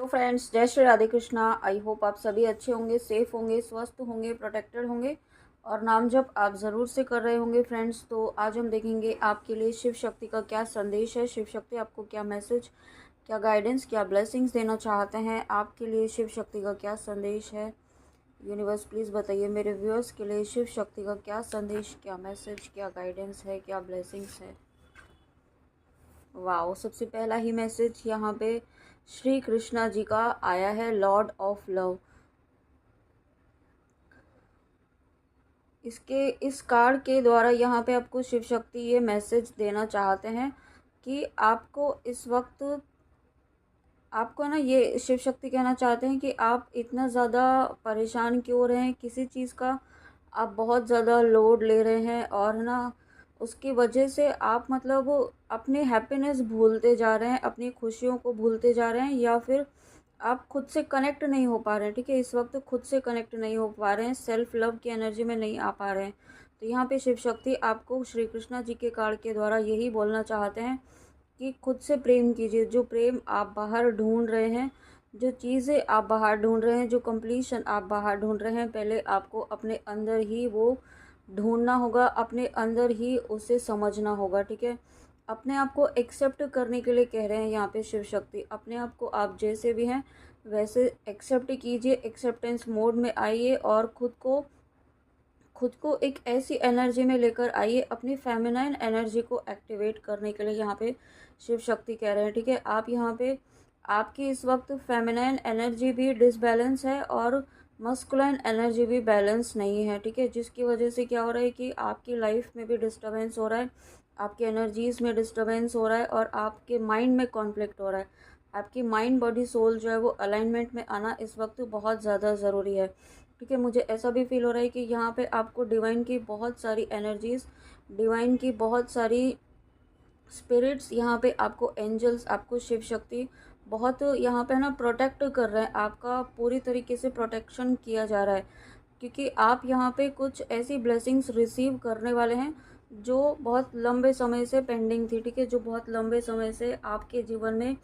Friends, जय Shri Radhe Krishna. I hope आप सभी अच्छे होंगे, सेफ होंगे, स्वस्थ होंगे, प्रोटेक्टेड होंगे और नाम जप आप ज़रूर से कर रहे होंगे। फ्रेंड्स, तो आज हम देखेंगे आपके लिए शिव शक्ति का क्या संदेश है। शिव शक्ति आपको क्या मैसेज, क्या गाइडेंस, क्या ब्लेसिंग्स देना चाहते हैं। आपके लिए शिव शक्ति का क्या संदेश है। यूनिवर्स प्लीज़ बताइए मेरे व्यूअर्स के लिए शिव शक्ति का क्या संदेश, क्या मैसेज, क्या गाइडेंस है, क्या ब्लेसिंग्स है। वाओ, सबसे पहला ही मैसेज यहाँ पे श्री कृष्णा जी का आया है, लॉर्ड ऑफ लव। इस कार्ड के द्वारा यहाँ पे आपको शिव शक्ति ये मैसेज देना चाहते हैं कि आपको इस वक्त आपको ना ये शिव शक्ति कहना चाहते हैं कि आप इतना ज़्यादा परेशान क्यों हो रहे हैं किसी चीज़ का। आप बहुत ज़्यादा लोड ले रहे हैं और ना उसकी वजह से आप मतलब अपनी हैप्पीनेस भूलते जा रहे हैं, अपनी खुशियों को भूलते जा रहे हैं, या फिर आप खुद से कनेक्ट नहीं हो पा रहे हैं। ठीक है, इस वक्त खुद से कनेक्ट नहीं हो पा रहे हैं, सेल्फ लव की एनर्जी में नहीं आ पा रहे हैं। तो यहाँ पे शिव शक्ति आपको श्री कृष्णा जी के कार्ड के द्वारा यही बोलना चाहते हैं कि खुद से प्रेम कीजिए। जो प्रेम आप बाहर ढूंढ रहे हैं, जो चीज़ें आप बाहर ढूंढ रहे हैं, जो कंप्लीशन आप बाहर ढूंढ रहे हैं, पहले आपको अपने अंदर ही वो ढूंढना होगा, अपने अंदर ही उसे समझना होगा। ठीक है, अपने आप को एक्सेप्ट करने के लिए कह रहे हैं यहाँ पे शिव शक्ति। अपने आप को आप जैसे भी हैं वैसे एक्सेप्ट कीजिए, एक्सेप्टेंस मोड में आइए और खुद को एक ऐसी एनर्जी में लेकर आइए, अपनी फेमिनाइन एनर्जी को एक्टिवेट करने के लिए यहाँ पे शिव शक्ति कह रहे हैं। ठीक है, आप यहाँ पे आपकी इस वक्त फेमिनाइन एनर्जी भी डिसबैलेंस है और मस्कुलाइन एनर्जी भी बैलेंस नहीं है। ठीक है, जिसकी वजह से क्या हो रहा है कि आपकी लाइफ में भी डिस्टर्बेंस हो रहा है, आपकी एनर्जीज़ में डिस्टर्बेंस हो रहा है और आपके माइंड में कॉन्फ्लिक्ट हो रहा है। आपकी माइंड बॉडी सोल जो है वो अलाइनमेंट में आना इस वक्त बहुत ज़्यादा ज़रूरी है। ठीक है, मुझे ऐसा भी फील हो रहा है कि यहाँ पे आपको डिवाइन की बहुत सारी एनर्जीज़, डिवाइन की बहुत सारी स्पिरिट्स, यहाँ पे आपको एंजल्स, आपको शिव शक्ति बहुत यहाँ पे ना प्रोटेक्ट कर रहे हैं। आपका पूरी तरीके से प्रोटेक्शन किया जा रहा है क्योंकि आप यहाँ पे कुछ ऐसी ब्लेसिंग्स रिसीव करने वाले हैं जो बहुत लंबे समय से पेंडिंग थी। ठीक है, जो बहुत लंबे समय से आपके जीवन में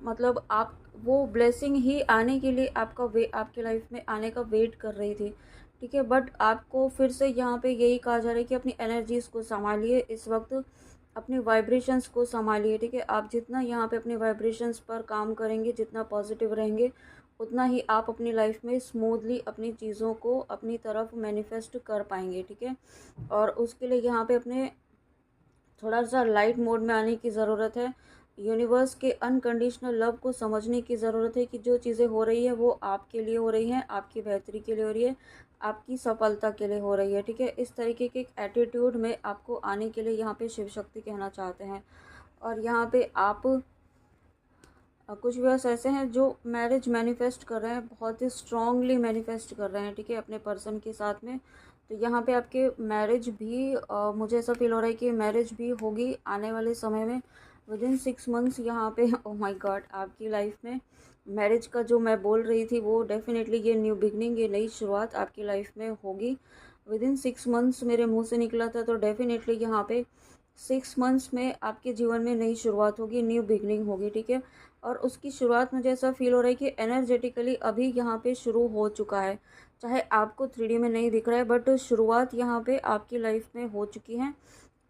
मतलब आप वो ब्लेसिंग ही आने के लिए आपके लाइफ में आने का वेट कर रही थी। ठीक है, बट आपको फिर से यहाँ पे यही कहा जा रहा है कि अपनी एनर्जीज़ को संभालिए, इस वक्त अपनी वाइब्रेशंस को संभालिए। ठीक है, आप जितना यहाँ पे अपने वाइब्रेशंस पर काम करेंगे, जितना पॉजिटिव रहेंगे, उतना ही आप अपनी लाइफ में स्मूथली अपनी चीज़ों को अपनी तरफ मैनिफेस्ट कर पाएंगे। ठीक है, और उसके लिए यहाँ पे अपने थोड़ा सा लाइट मोड में आने की ज़रूरत है। यूनिवर्स के अनकंडीशनल लव को समझने की ज़रूरत है कि जो चीज़ें हो रही है वो आपके लिए हो रही हैं, आपकी बेहतरी के लिए हो रही है, आपकी सफलता के लिए हो रही है। ठीक है, इस तरीके के एक एटीट्यूड में आपको आने के लिए यहाँ पे शिव शक्ति कहना चाहते हैं। और यहाँ पे आप कुछ व्यूअर्स ऐसे हैं जो मैरिज मैनिफेस्ट कर रहे हैं, बहुत ही स्ट्रांगली मैनिफेस्ट कर रहे हैं। ठीक है, अपने पर्सन के साथ में। तो यहाँ पे आपके मैरिज भी मुझे ऐसा फील हो रहा है कि मैरिज भी होगी आने वाले समय में, विदिन 6 मंथ्स यहाँ पे। ओह माय गॉड, आपकी लाइफ में मैरिज का जो मैं बोल रही थी वो डेफिनेटली ये न्यू बिगनिंग, ये नई शुरुआत आपकी लाइफ में होगी। विदिन 6 मंथ्स मेरे मुंह से निकला था, तो डेफिनेटली यहाँ पे 6 मंथ्स में आपके जीवन में नई शुरुआत होगी, न्यू बिगनिंग होगी। ठीक है, और उसकी शुरुआत मुझे ऐसा फील हो रहा है कि एनर्जेटिकली अभी यहाँ पे शुरू हो चुका है। चाहे आपको 3D में नहीं दिख रहा है, बट शुरुआत यहाँ पे आपकी लाइफ में हो चुकी है।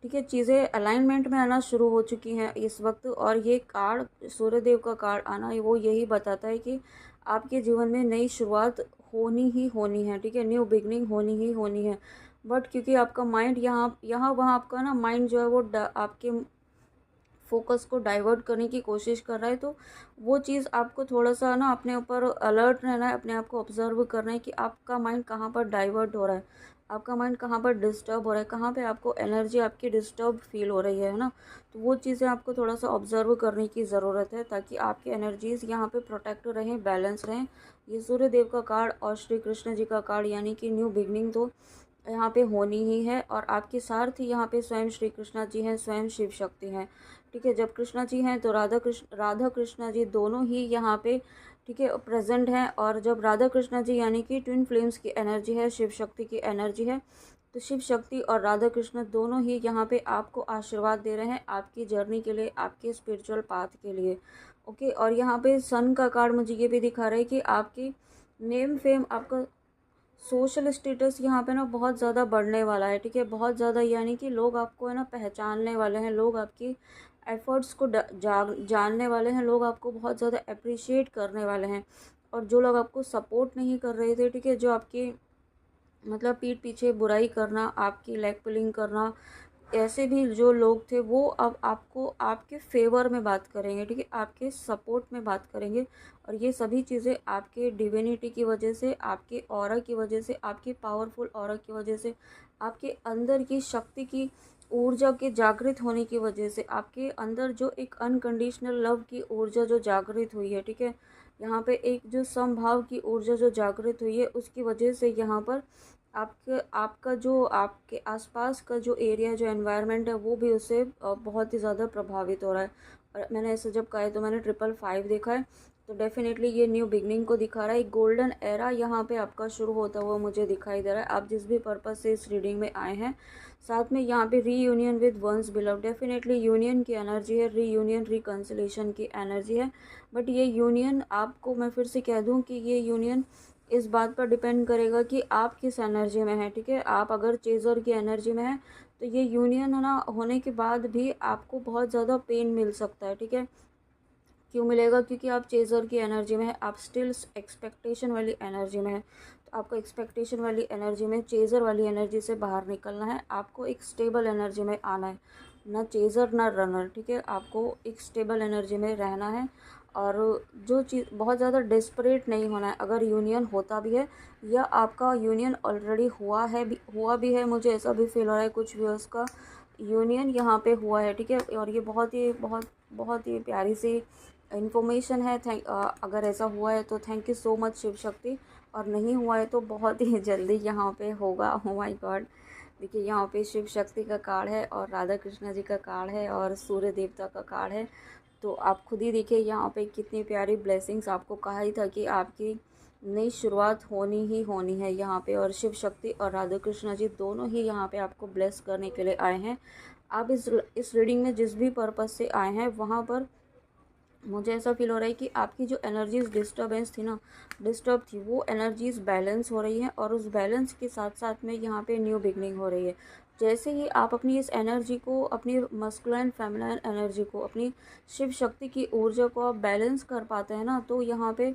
ठीक है, चीज़ें अलाइनमेंट में आना शुरू हो चुकी हैं इस वक्त। और ये कार्ड, सूर्यदेव का कार्ड आना, वो यही बताता है कि आपके जीवन में नई शुरुआत होनी ही होनी है। ठीक है, न्यू बिगनिंग होनी ही होनी है। बट क्योंकि आपका माइंड यहाँ यहाँ वहाँ, आपका ना माइंड जो है वो आपके फोकस को डाइवर्ट करने की कोशिश कर रहा है, तो वो चीज़ आपको थोड़ा सा ना अपने ऊपर अलर्ट रहना है, अपने आप को ऑब्जर्व करना है कि आपका माइंड कहाँ पर डाइवर्ट हो रहा है, आपका माइंड कहाँ पर डिस्टर्ब हो रहा है, कहाँ पे आपको एनर्जी आपकी डिस्टर्ब फील हो रही है ना। तो वो चीज़ें आपको थोड़ा सा ऑब्जर्व करने की ज़रूरत है ताकि आपकी एनर्जीज़ यहाँ पे प्रोटेक्ट रहें, बैलेंस रहें। ये सूर्य देव का कार्ड और श्री कृष्ण जी का कार्ड, यानी कि न्यू बिगनिंग तो यहाँ पे होनी ही है। और आपके सारथी यहाँ पे स्वयं श्री कृष्णा जी हैं, स्वयं शिव शक्ति हैं। ठीक है, जब कृष्णा जी हैं तो राधा कृष्णा जी दोनों ही यहाँ पे ठीक है प्रेजेंट हैं। और जब राधा कृष्णा जी यानी कि ट्विन फ्लेम्स की एनर्जी है, शिव शक्ति की एनर्जी है, तो शिव शक्ति और राधा कृष्ण दोनों ही यहाँ पे आपको आशीर्वाद दे रहे हैं आपकी जर्नी के लिए, आपके स्पिरिचुअल पाथ के लिए। ओके, और यहाँ पे सन का कार्ड मुझे ये भी दिखा रहा है कि आपकी नेम फेम, आपका सोशल स्टेटस यहाँ पे ना बहुत ज़्यादा बढ़ने वाला है, ठीक है। बहुत ज़्यादा यानी कि लोग आपको है ना पहचानने वाले हैं, लोग आपकी एफ़र्ट्स को जानने वाले हैं, लोग आपको बहुत ज़्यादा अप्रिशिएट करने वाले हैं। और जो लोग आपको सपोर्ट नहीं कर रहे थे, ठीक है, जो आपकी मतलब पीठ पीछे बुराई करना, आपकी लेग पुलिंग करना, ऐसे भी जो लोग थे वो अब आपको आपके फेवर में बात करेंगे, ठीक है, आपके सपोर्ट में बात करेंगे। और ये सभी चीज़ें आपके डिविनिटी की वजह से, आपके ऑरा की वजह से, आपकी पावरफुल ऑरा की वजह से, आपके अंदर की शक्ति की ऊर्जा के जागृत होने की वजह से, आपके अंदर जो एक अनकंडीशनल लव की ऊर्जा जो जागृत हुई है, ठीक है, यहाँ पे एक जो समभाव की ऊर्जा जो जागृत हुई है, उसकी वजह से यहाँ पर आपके आपका जो आपके आसपास का जो एरिया, जो एनवायरनमेंट है, वो भी उससे बहुत ही ज़्यादा प्रभावित हो रहा है। और मैंने ऐसे जब कहा है तो मैंने 555 देखा है, तो डेफिनेटली ये न्यू बिगनिंग को दिखा रहा है। एक गोल्डन एरा यहाँ पे आपका शुरू होता हुआ मुझे दिखाई दे रहा है। आप जिस भी पर्पज़ से इस रीडिंग में आए हैं, साथ में यहाँ पे reunion with one's beloved, definitely union की एनर्जी है, रीयूनियन रिकन्सिलेशन की एनर्जी है। बट ये यूनियन, आपको मैं फिर से कह दूँ कि ये यूनियन इस बात पर डिपेंड करेगा कि आप किस एनर्जी में हैं, ठीक है। आप अगर चेज़र की एनर्जी में हैं तो ये यूनियन है ना होने के बाद भी आपको बहुत ज़्यादा पेन मिल सकता है, ठीक है। क्यों मिलेगा? क्योंकि आप चेज़र की एनर्जी में है, आप स्टिल एक्सपेक्टेशन वाली एनर्जी में है। तो आपको एक्सपेक्टेशन वाली एनर्जी में, चेज़र वाली एनर्जी से बाहर निकलना है, आपको एक स्टेबल एनर्जी में आना है, ना चेज़र ना रनर, ठीक है। आपको एक स्टेबल एनर्जी में रहना है। और जो चीज़ बहुत ज़्यादा डेस्परेट नहीं होना है। अगर यूनियन होता भी है या आपका यूनियन ऑलरेडी हुआ भी है, मुझे ऐसा भी फील हो रहा है कुछ व्यूअर्स का यूनियन यहाँ पे हुआ है, ठीक है। और ये बहुत ही प्यारी सी इन्फॉर्मेशन है। अगर ऐसा हुआ है तो thank you so much Shiv Shakti, और नहीं हुआ है तो बहुत ही जल्दी यहाँ पे होगा। ओह माय गॉड, देखिए यहाँ पे शिव शक्ति का कार्ड है और राधा कृष्णा जी का कार्ड है और सूर्य देवता का कार्ड है। तो आप खुद ही देखिए यहाँ पे कितनी प्यारी ब्लेसिंग्स, आपको कहा ही था कि आपकी नई शुरुआत होनी ही होनी है यहाँ पे। और शिव शक्ति और राधा कृष्णा जी दोनों ही यहाँ पे आपको ब्लेस करने के लिए आए हैं। आप इस रीडिंग में जिस भी पर्पज़ से आए हैं वहाँ पर मुझे ऐसा फील हो रहा है कि आपकी जो एनर्जीज डिस्टर्बेंस थी ना, डिस्टर्ब थी, वो एनर्जीज बैलेंस हो रही हैं। और उस बैलेंस के साथ साथ में यहाँ पे न्यू बिगनिंग हो रही है। जैसे ही आप अपनी इस एनर्जी को, अपनी मस्कुलाइन फेमिनाइन एनर्जी को, अपनी शिव शक्ति की ऊर्जा को आप बैलेंस कर पाते हैं ना, तो यहाँ पे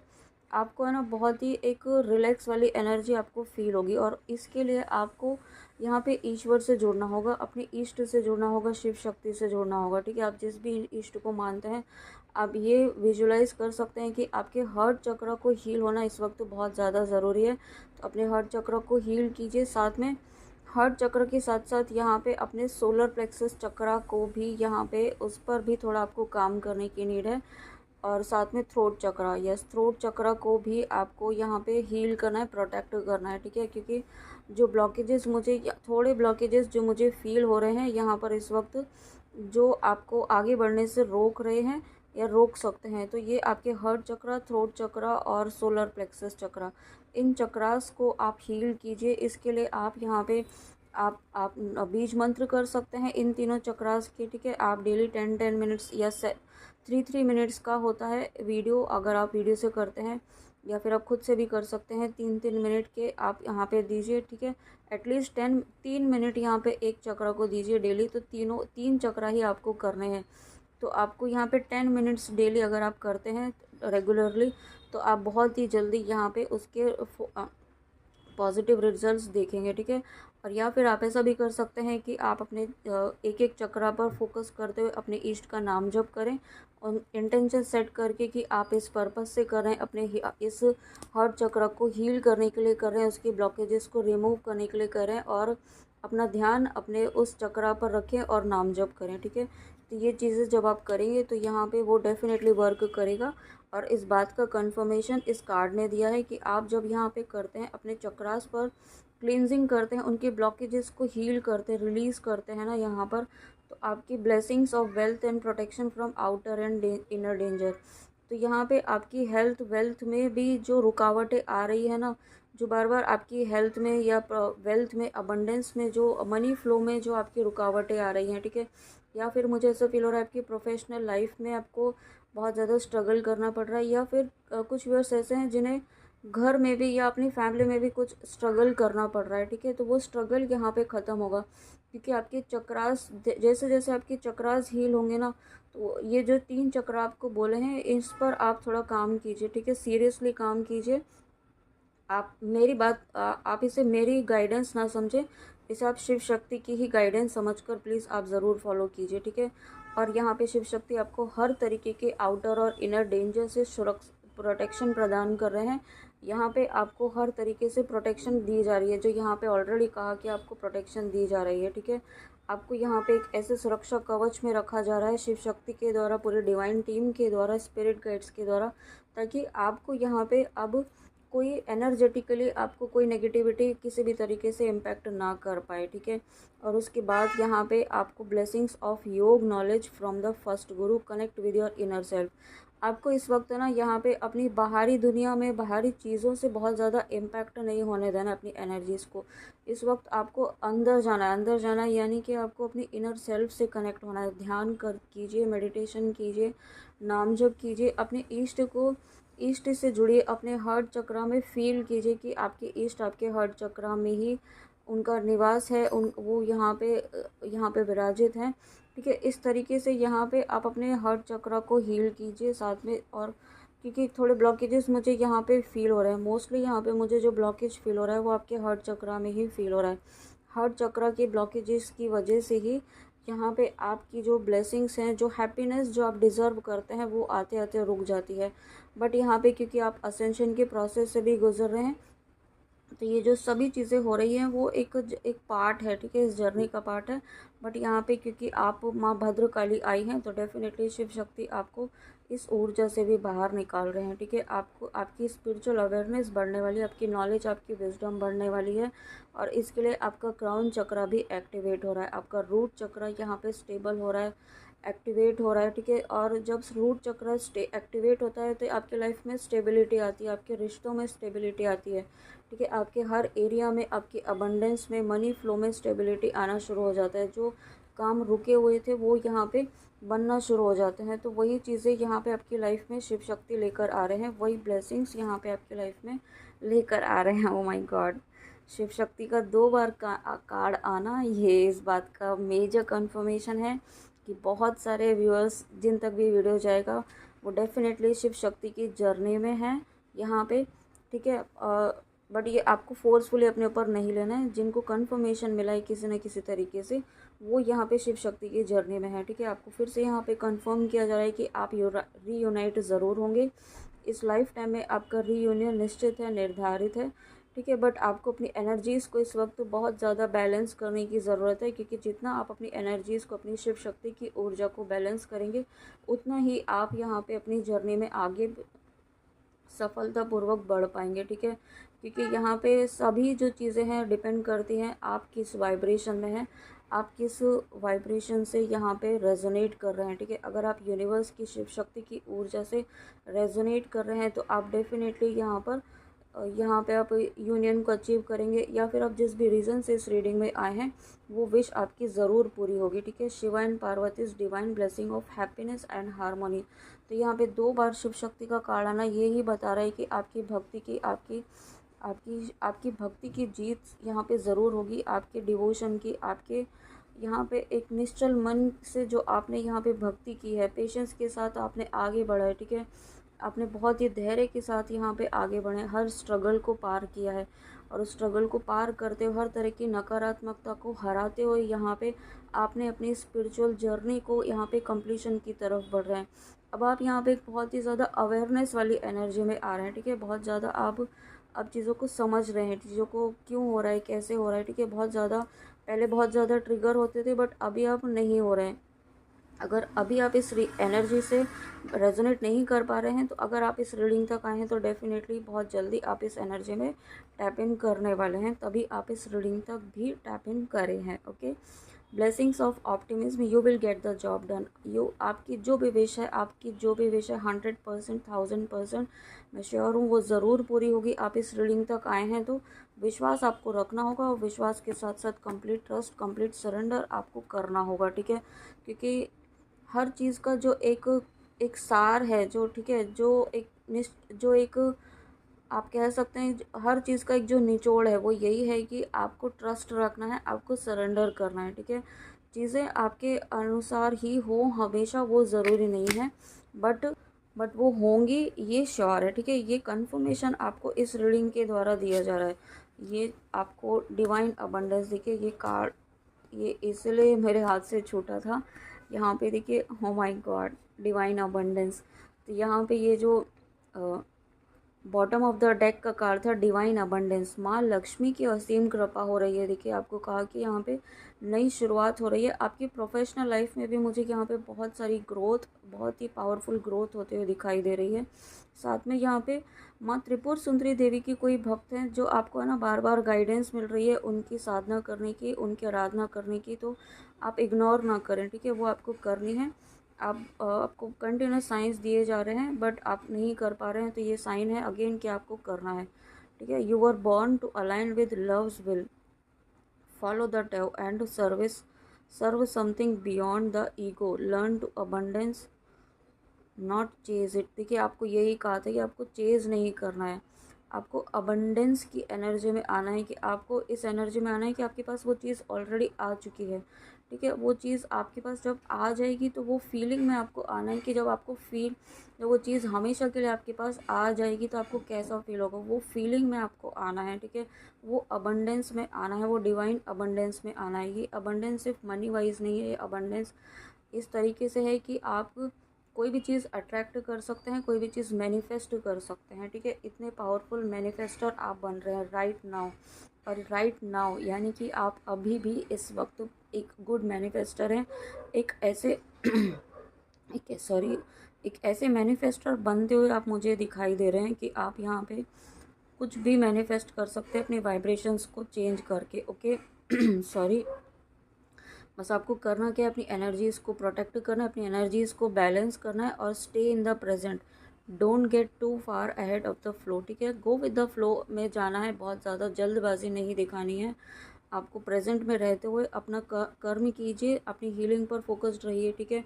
आपको है ना बहुत ही एक रिलैक्स वाली एनर्जी आपको फील होगी। और इसके लिए आपको यहाँ पे ईश्वर से जुड़ना होगा, अपने इष्ट से जुड़ना होगा, शिव शक्ति से जुड़ना होगा, ठीक है। आप जिस भी इष्ट को मानते हैं, आप ये विजुलाइज कर सकते हैं कि आपके हार्ट चक्र को हील होना इस वक्त बहुत ज़्यादा ज़रूरी है। तो अपने हार्ट चक्र को हील कीजिए। साथ में हार्ट चक्र के साथ साथ यहाँ पे अपने सोलर प्लेक्सस चक्र को भी, यहाँ पे उस पर भी थोड़ा आपको काम करने की नीड है। और साथ में थ्रोट चक्र, यस, थ्रोट चक्र को भी आपको यहाँ पे हील करना है, प्रोटेक्ट करना है, ठीक है। क्योंकि जो ब्लॉकेजेस मुझे, थोड़े ब्लॉकेजेस जो मुझे फील हो रहे हैं यहाँ पर इस वक्त, जो आपको आगे बढ़ने से रोक रहे हैं या रोक सकते हैं, तो ये आपके हार्ट चक्र, थ्रोट चक्र और सोलर प्लेक्सस चक्र, इन चक्रास को आप हील कीजिए। इसके लिए आप यहाँ पे आप बीज मंत्र कर सकते हैं इन तीनों चक्रास के, ठीक है। आप डेली 10 मिनट्स या 3 मिनट्स का होता है वीडियो, अगर आप वीडियो से करते हैं या फिर आप खुद से भी कर सकते हैं, 3 मिनट के आप यहाँ पे दीजिए, ठीक है। एटलीस्ट 3 मिनट यहाँ पे एक चक्र को दीजिए डेली। तो 3 चक्र ही आपको करने हैं। तो आपको यहाँ पे 10 मिनट्स डेली अगर आप करते हैं रेगुलरली, तो आप बहुत ही जल्दी यहाँ पे उसके पॉजिटिव रिजल्ट्स देखेंगे, ठीक है। और या फिर आप ऐसा भी कर सकते हैं कि आप अपने एक एक चक्र पर फोकस करते हुए अपने इष्ट का नाम जप करें और इंटेंशन सेट करके कि आप इस पर्पस से कर रहे हैं, अपने इस हार्ट चक्र को हील करने के लिए कर रहे हैं, उसके ब्लॉकेजेस को रिमूव करने के लिए कर रहे हैं, और अपना ध्यान अपने उस चक्र पर रखें और नाम जप करें, ठीक है। तो ये चीज़ें जब आप करेंगे तो यहाँ पे वो डेफिनेटली वर्क करेगा। और इस बात का कंफर्मेशन इस कार्ड ने दिया है कि आप जब यहाँ पे करते हैं, अपने चक्रास पर क्लींजिंग करते हैं, उनके ब्लॉकेजेस को हील करते हैं, रिलीज़ करते हैं ना यहाँ पर, तो आपकी blessings of wealth and protection from outer and inner danger. तो यहाँ पे आपकी हेल्थ वेल्थ में भी जो रुकावटें आ रही है ना, जो बार बार आपकी हेल्थ में या वेल्थ में, अबंडेंस में, जो मनी फ्लो में जो आपकी रुकावटें आ रही हैं, ठीक है। या फिर मुझे ऐसा फील हो रहा है आपकी प्रोफेशनल लाइफ में आपको बहुत ज़्यादा स्ट्रगल करना पड़ रहा है, या फिर कुछ व्यूअर्स ऐसे हैं जिन्हें घर में भी या अपनी फैमिली में भी कुछ स्ट्रगल करना पड़ रहा है, ठीक है। तो वो स्ट्रगल यहाँ पे ख़त्म होगा, क्योंकि आपके चक्रास जैसे जैसे आपके चक्रास हील होंगे ना, तो ये जो 3 चक्र आपको बोले हैं इस पर आप थोड़ा काम कीजिए, ठीक है। सीरियसली काम कीजिए। आप मेरी बात आप इसे मेरी गाइडेंस ना समझें, इसे आप शिव शक्ति की ही गाइडेंस समझकर प्लीज़ आप ज़रूर फॉलो कीजिए, ठीक है। और यहाँ पे शिव शक्ति आपको हर तरीके के आउटर और इनर डेंजर से प्रोटेक्शन प्रदान कर रहे हैं। यहाँ पे आपको हर तरीके से प्रोटेक्शन दी जा रही है, जो यहाँ पे ऑलरेडी कहा कि आपको प्रोटेक्शन दी जा रही है, ठीक है। आपको यहाँ पे एक ऐसे सुरक्षा कवच में रखा जा रहा है शिव शक्ति के द्वारा, पूरी डिवाइन टीम के द्वारा, स्पिरिट गाइड्स के द्वारा, ताकि आपको यहाँ पे अब कोई एनर्जेटिकली आपको कोई नेगेटिविटी किसी भी तरीके से इम्पैक्ट ना कर पाए, ठीक है। और उसके बाद यहाँ पे आपको ब्लेसिंग्स ऑफ योग knowledge from the first Guru, connect with your inner self. आपको इस वक्त ना यहाँ पे अपनी बाहरी दुनिया में बाहरी चीज़ों से बहुत ज़्यादा इम्पैक्ट नहीं होने देना अपनी एनर्जीज़ को। इस वक्त आपको अंदर जाना है, अंदर जाना है, यानी कि आपको अपनी इनर सेल्फ से कनेक्ट होना है। ध्यान कर कीजिए, मेडिटेशन कीजिए, नाम जप कीजिए, अपने ईष्ट से जुड़िए, अपने हार्ट चक्रा में फील कीजिए कि आपके ईष्ट आपके हार्ट चक्रा में ही उनका निवास है, वो यहाँ पे विराजित हैं, ठीक है। इस तरीके से यहाँ पे आप अपने हार्ट चक्रा को हील कीजिए साथ में। और क्योंकि थोड़े ब्लॉकेजेस मुझे यहाँ पे फील हो रहे हैं, मोस्टली यहाँ पे मुझे जो ब्लॉकेज फील हो रहा है वो आपके हार्ट चक्रा में ही फील हो रहा है। हार्ट चक्रा के ब्लॉकेजेस की वजह से ही यहाँ पे आपकी जो ब्लेसिंग्स हैं, जो हैप्पीनेस जो आप डिज़र्व करते हैं, वो आते आते रुक जाती है। बट यहाँ पे क्योंकि आप असेंशन के प्रोसेस से भी गुजर रहे हैं, तो ये जो सभी चीज़ें हो रही हैं वो एक पार्ट है, ठीक है, इस जर्नी का पार्ट है। बट यहाँ पे क्योंकि आप माँ भद्रकाली आई हैं, तो डेफिनेटली शिव शक्ति आपको इस ऊर्जा से भी बाहर निकाल रहे हैं, ठीक है। आपको आपकी स्पिरिचुअल अवेयरनेस बढ़ने वाली है, आपकी नॉलेज, आपकी विजडम बढ़ने वाली है। और इसके लिए आपका क्राउन चक्रा भी एक्टिवेट हो रहा है, आपका रूट चक्रा यहाँ पे स्टेबल हो रहा है, एक्टिवेट हो रहा है, ठीक है। और जब रूट चक्र एक्टिवेट होता है तो आपके लाइफ में स्टेबिलिटी आती है, आपके रिश्तों में स्टेबिलिटी आती है, ठीक है। आपके हर एरिया में, आपकी अबंडेंस में, मनी फ्लो में स्टेबिलिटी आना शुरू हो जाता है। जो काम रुके हुए थे वो यहाँ पे बनना शुरू हो जाते हैं। तो वही चीज़ें यहाँ पे आपकी लाइफ में शिव शक्ति लेकर आ रहे हैं, वही ब्लेसिंग्स यहाँ पे आपकी लाइफ में लेकर आ रहे हैं। Oh my God, Shiv Shakti का 2 बार कार्ड आना, ये इस बात का मेजर कन्फर्मेशन है कि बहुत सारे व्यूअर्स जिन तक भी वीडियो जाएगा वो डेफिनेटली शिव शक्ति की जर्नी में है यहाँ पे, ठीक है। बट ये आपको फोर्सफुली अपने ऊपर नहीं लेना है। जिनको कन्फर्मेशन मिला है किसी न किसी तरीके से, वो यहाँ पे शिव शक्ति की जर्नी में है, ठीक है। आपको फिर से यहाँ पे कंफर्म किया जा रहा है कि आप रीयूनाइट ज़रूर होंगे इस लाइफ टाइम में। आपका रीयूनियन निश्चित है, निर्धारित है, ठीक है। बट आपको अपनी एनर्जीज़ को इस वक्त बहुत ज़्यादा बैलेंस करने की ज़रूरत है, क्योंकि जितना आप अपनी एनर्जीज़ को, अपनी शिव शक्ति की ऊर्जा को बैलेंस करेंगे, उतना ही आप यहाँ पे अपनी जर्नी में आगे सफलतापूर्वक बढ़ पाएंगे, ठीक है। क्योंकि यहाँ पे सभी जो चीज़ें हैं डिपेंड करती हैं आप किस वाइब्रेशन में हैं, आप किस वाइब्रेशन से यहाँ पे रेजोनेट कर रहे हैं, ठीक है। अगर आप यूनिवर्स की शिव शक्ति की ऊर्जा से रेजोनेट कर रहे हैं तो आप डेफिनेटली यहाँ पे आप यूनियन को अचीव करेंगे, या फिर आप जिस भी रीज़न से इस रीडिंग में आए हैं वो विश आपकी ज़रूर पूरी होगी, ठीक है। Shiva and Parvati's divine blessing of happiness and harmony. तो यहाँ पे 2 बार शिव शक्ति का कार्ड आना ये ही बता रहा है कि आपकी भक्ति की आपकी भक्ति की जीत यहाँ पे ज़रूर होगी, आपके डिवोशन की, आपके यहाँ पे एक निश्चल मन से जो आपने यहाँ पे भक्ति की है, पेशेंस के साथ आपने आगे बढ़ा है, ठीक है। आपने बहुत ही धैर्य के साथ यहाँ पे आगे बढ़े, हर स्ट्रगल को पार किया है, और उस स्ट्रगल को पार करते हुए, हर तरह की नकारात्मकता को हराते हुए यहाँ पे आपने अपनी स्पिरिचुअल जर्नी को यहाँ पे कंप्लीशन की तरफ बढ़ रहे हैं। अब आप यहाँ पे एक बहुत ही ज़्यादा अवेयरनेस वाली एनर्जी में आ रहे हैं, ठीक है। बहुत ज़्यादा आप अब चीज़ों को समझ रहे हैं, चीज़ों को क्यों हो रहा है, कैसे हो रहा है, ठीक है। बहुत ज़्यादा पहले बहुत ज़्यादा ट्रिगर होते थे, बट अभी आप नहीं हो रहे हैं। अगर अभी आप इस एनर्जी से रेजोनेट नहीं कर पा रहे हैं, तो अगर आप इस रीडिंग तक आए हैं तो डेफिनेटली बहुत जल्दी आप इस एनर्जी में टैप इन करने वाले हैं, तभी आप इस रीडिंग तक भी टैप इन करे हैं, okay. Blessings of optimism, you will get the job done. आपकी जो भी विश है, आपकी जो भी विश है 100%, 1000% मैं श्योर हूँ वो ज़रूर पूरी होगी। आप इस रीडिंग तक आए हैं तो विश्वास आपको रखना होगा, और विश्वास के साथ साथ कंप्लीट ट्रस्ट, कंप्लीट सरेंडर आपको करना होगा, ठीक है। क्योंकि हर चीज़ का जो एक एक सार है जो, ठीक है, जो एक आप कह सकते हैं हर चीज़ का एक जो निचोड़ है वो यही है कि आपको ट्रस्ट रखना है, आपको सरेंडर करना है, ठीक है। चीज़ें आपके अनुसार ही हो हमेशा वो ज़रूरी नहीं है, बट वो होंगी ये श्योर है, ठीक है। ये कंफर्मेशन आपको इस रीडिंग के द्वारा दिया जा रहा है। ये आपको डिवाइन अबंडेंस, देखिए ये कार्ड, ये इसलिए मेरे हाथ से छूटा था। यहाँ पे देखिए, oh my God, divine abundance. तो यहाँ पे ये जो बॉटम ऑफ द डेक का कार्ड था डिवाइन अबंडेंस, माँ लक्ष्मी की असीम कृपा हो रही है। देखिए आपको कहा कि यहाँ पे नई शुरुआत हो रही है आपकी प्रोफेशनल लाइफ में भी। मुझे यहाँ पे बहुत सारी ग्रोथ, बहुत ही पावरफुल ग्रोथ होते हुए दिखाई दे रही है। साथ में यहाँ पे माँ त्रिपुर सुंदरी देवी की कोई भक्त हैं जो आपको है ना बार बार गाइडेंस मिल रही है उनकी साधना करने की, उनकी आराधना करने की। तो आप इग्नोर ना करें, ठीक है, वो आपको करनी है। आपको कंटिन्यूस साइंस दिए जा रहे हैं बट आप नहीं कर पा रहे हैं, तो ये साइन है अगेन कि आपको करना है, ठीक है। You are born to align with love's will, follow the Tao and serve something beyond the ego, learn to abundance not chase it. देखिए आपको यही कहा था कि आपको चेज नहीं करना है, आपको अबंडेंस की एनर्जी में आना है, कि आपको इस एनर्जी में आना है कि आपके पास वो चीज़ ऑलरेडी आ चुकी है, ठीक है। वो चीज़ आपके पास जब आ जाएगी तो वो फीलिंग में आपको आना है कि जब वो चीज़ हमेशा के लिए आपके पास आ जाएगी तो आपको कैसा फील होगा, वो फीलिंग में आपको आना है, ठीक है। वो अबंडेंस में आना है, वो डिवाइन अबंडेंस में आना है। ये अबंडेंस सिर्फ मनी वाइज नहीं है, ये अबंडेंस इस तरीके से है कि आप कोई भी चीज़ अट्रैक्ट कर सकते हैं, कोई भी चीज़ मैनिफेस्ट कर सकते हैं, ठीक है। इतने पावरफुल मैनिफेस्टर आप बन रहे हैं राइट नाउ। और राइट नाउ यानी कि आप अभी भी इस वक्त एक गुड मैनिफेस्टर हैं, एक ऐसे एक ऐसे मैनिफेस्टर बनते हुए आप मुझे दिखाई दे रहे हैं कि आप यहाँ पे कुछ भी मैनिफेस्ट कर सकते हैं अपने वाइब्रेशंस को चेंज करके, ओके। सॉरी, बस आपको करना क्या है, अपनी एनर्जीज़ को प्रोटेक्ट करना है, अपनी एनर्जीज़ को बैलेंस करना है और stay in the present. Don't get too far ahead of the flow, ठीक है। गो विद द फ्लो में जाना है, बहुत ज़्यादा जल्दबाजी नहीं दिखानी है। आपको प्रेजेंट में रहते हुए अपना कर्म कीजिए, अपनी हीलिंग पर फोकस्ड रहिए, ठीक है।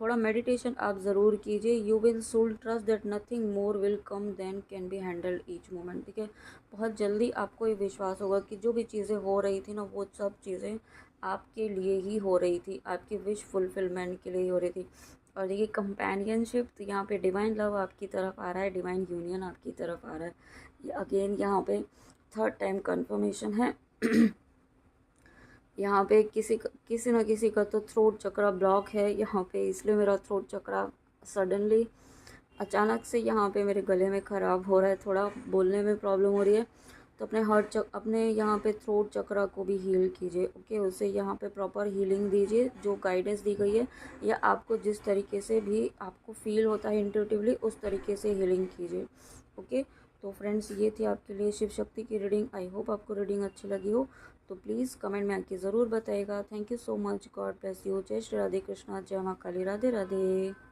थोड़ा मेडिटेशन आप ज़रूर कीजिए। You will soul trust that nothing more will come than can be handled each moment, ठीक है। बहुत जल्दी आपको ये विश्वास होगा कि जो भी चीज़ें हो रही थी ना वो सब चीज़ें आपके लिए ही हो रही थी, आपकी विश फुलफिलमेंट के लिए ही हो रही थी। और देखिए कंपेनियनशिप, तो यहाँ पे डिवाइन लव आपकी तरफ आ रहा है, डिवाइन यूनियन आपकी तरफ आ रहा है। ये अगेन यहाँ पे थर्ड टाइम कंफर्मेशन है। यहाँ पे किसी न किसी का तो थ्रोट चक्रा ब्लॉक है यहाँ पे, इसलिए मेरा थ्रोट चक्रा सडनली अचानक से यहाँ पे मेरे गले में ख़राब हो रहा है, थोड़ा बोलने में प्रॉब्लम हो रही है। तो अपने यहाँ पे थ्रोट चक्रा को भी हील कीजिए, ओके। उसे यहाँ पे प्रॉपर हीलिंग दीजिए, जो गाइडेंस दी गई है या आपको जिस तरीके से भी आपको फील होता है इंट्यूटिवली उस तरीके से हीलिंग कीजिए, ओके। तो फ्रेंड्स, ये थी आपके लिए शिव शक्ति की रीडिंग। आई होप आपको रीडिंग अच्छी लगी हो, तो प्लीज़ कमेंट में आके ज़रूर बताइएगा। Thank you so much, God bless you. जय श्री राधे कृष्णा, जय माँ काली, राधे राधे।